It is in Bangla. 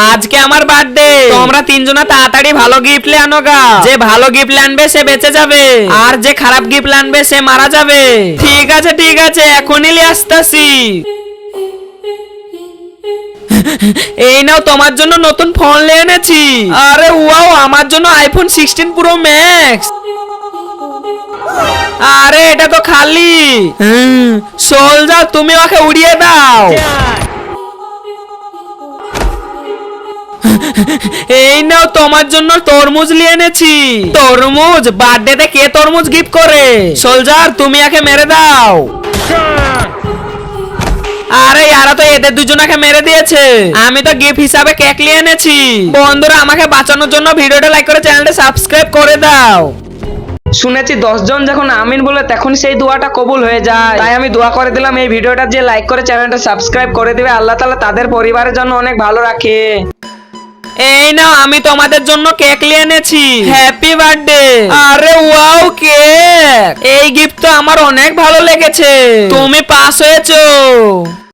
আজকে আমার বার্থডে, তোমরা তিনজনা তাড়াতাড়ি ভালো গিফট লে আনো গা। যে ভালো গিফট আনবে সে বেঁচে যাবে, আর যে খারাপ গিফট আনবে সে মারা যাবে। ঠিক আছে ঠিক আছে, এখনই নিয়ে আসতেছি। এই নাও তোমার জন্য নতুন ফোন নিয়ে এনেছি। আরে ওয়াও, আমার জন্য আইফোন 16 প্রো ম্যাক্স। আরে এটা তো খালি। সোলজার তুমি ওকে উড়িয়ে দাও। এই নাও তোমার জন্য তরমুজ নিয়ে এনেছি। তরমুজ? বার্থডেতে কে তরমুজ গিফট করে? সোলজার তুমি একে মেরে দাও। আরে ইয়ারা তো এদের দুজনকে মেরে দিয়েছে। আমি তো গিফট হিসাবে কেক নিয়ে এনেছি। বন্ধুরা আমাকে বাঁচানোর জন্য ভিডিওটা লাইক করে চ্যানেলটা সাবস্ক্রাইব করে দাও। শুনেছি 10 জন যখন আমিন বলে তখন সেই দোয়াটা কবুল হয়ে যায়, তাই আমি দোয়া করে দিলাম এই ভিডিওটা যে লাইক করে চ্যানেলটা সাবস্ক্রাইব করে দিবে, আল্লাহ তাআলা তাদের পরিবারের জন্য অনেক ভালো রাখে। এই নাও আমি তোমাদের জন্য কেক নিয়ে এনেছি। Happy birthday. আরে ওয়াও কেক, এই গিফট তো আমার অনেক ভালো লেগেছে। তুমি পাস হয়েছো।